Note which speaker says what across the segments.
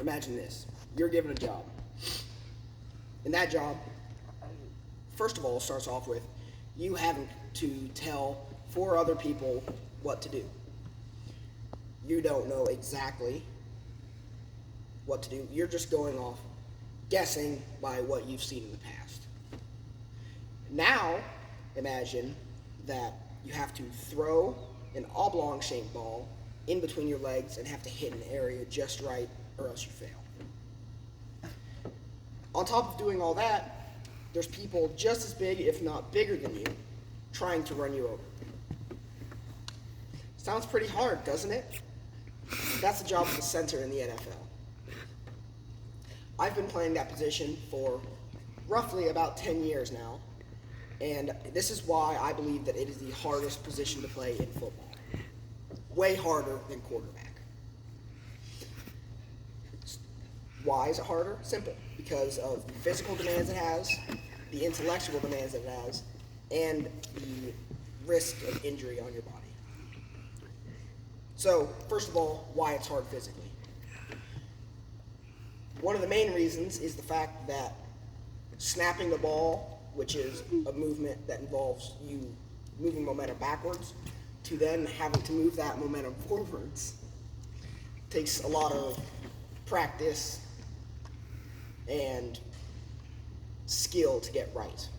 Speaker 1: imagine this. You're given a job. And that job, first of all, starts off with you having to tell 4 other people what to do. You don't know exactly what to do. You're just going off guessing by what you've seen in the past. Now, imagine that you have to throw an oblong-shaped ball in between your legs and have to hit an area just right or else you fail. On top of doing all that, there's people just as big, if not bigger than you, trying to run you over. Sounds pretty hard, doesn't it? That's the job of the center in the NFL. I've been playing that position for roughly about 10 years now, and this is why I believe that it is the hardest position to play in football. Way harder than quarterback. Why is it harder? Simple. Because of the physical demands it has, the intellectual demands that it has, and the risk of injury on your body. So, first of all, why it's hard physically. One of the main reasons is the fact that snapping the ball, which is a movement that involves you moving momentum backwards, to then having to move that momentum forwards, takes a lot of practice and skill to get right.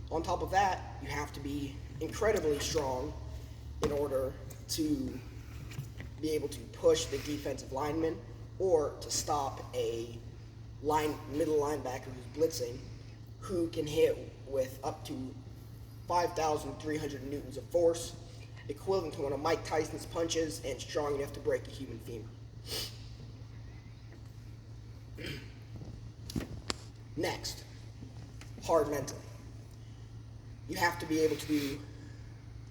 Speaker 1: On top of that, you have to be incredibly strong in order to be able to push the defensive lineman or to stop a middle linebacker who's blitzing, who can hit with up to 5,300 newtons of force, equivalent to one of Mike Tyson's punches, and strong enough to break a human femur. Next, hard mentally. You have to be able to do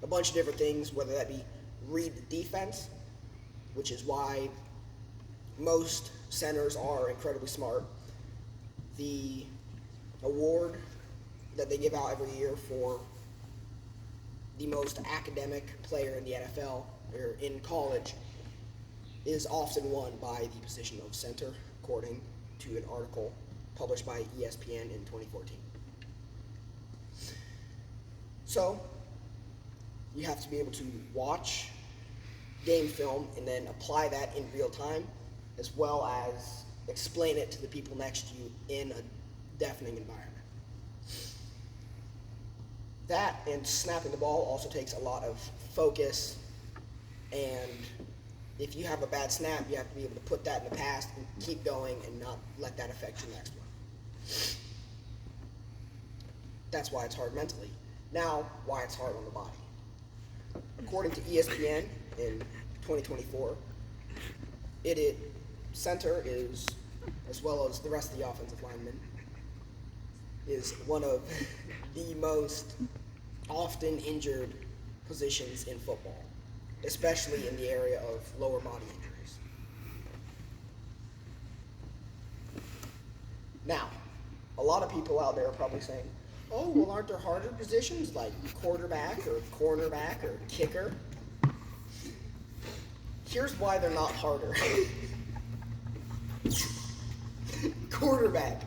Speaker 1: a bunch of different things, whether that be read the defense, which is why most centers are incredibly smart. The award that they give out every year for the most academic player in the NFL or in college is often won by the position of center, according to an article published by ESPN in 2014. So, you have to be able to watch game film and then apply that in real time, as well as explain it to the people next to you in a deafening environment. That and snapping the ball also takes a lot of focus, and if you have a bad snap, you have to be able to put that in the past and keep going and not let that affect your next one. That's why it's hard mentally. Now, why it's hard on the body. According to ESPN in 2024, center is, as well as the rest of the offensive linemen, is one of the most often injured positions in football, especially in the area of lower body injuries. Now, a lot of people out there are probably saying, oh, well, aren't there harder positions like quarterback or cornerback or kicker? Here's why they're not harder. Quarterback.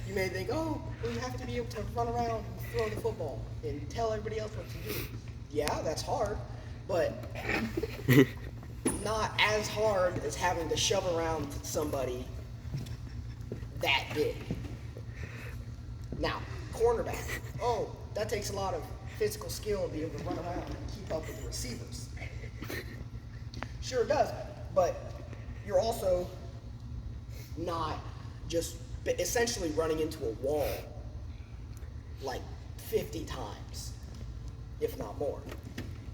Speaker 1: You may think, oh, well, you have to be able to run around and throw the football and tell everybody else what to do. Yeah, that's hard, but not as hard as having to shove around somebody that big. Now, cornerback. Oh, that takes a lot of physical skill to be able to run around and keep up with the receivers. Sure it does, but you're also not just essentially running into a wall like 50 times, if not more.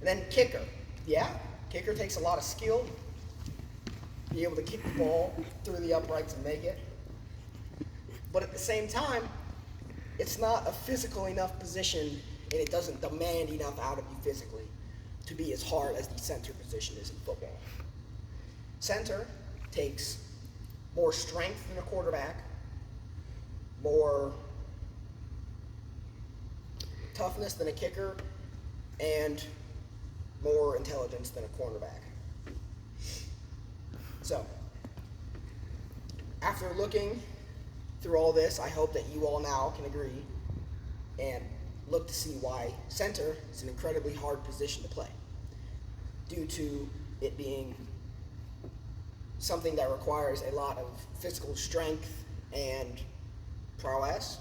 Speaker 1: And then kicker. Yeah, kicker takes a lot of skill. Be able to kick the ball through the uprights and make it. But at the same time, it's not a physical enough position, and it doesn't demand enough out of you physically to be as hard as the center position is in football. Center takes more strength than a quarterback, more toughness than a kicker, and more intelligence than a cornerback. So, After looking through all this, I hope that you all now can agree and look to see why center is an incredibly hard position to play, due to it being something that requires a lot of physical strength and prowess,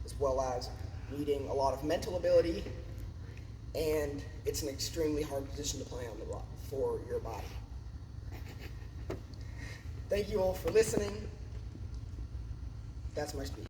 Speaker 1: as well as needing a lot of mental ability, and it's an extremely hard position to play on the for your body. Thank you all for listening. That's my speech.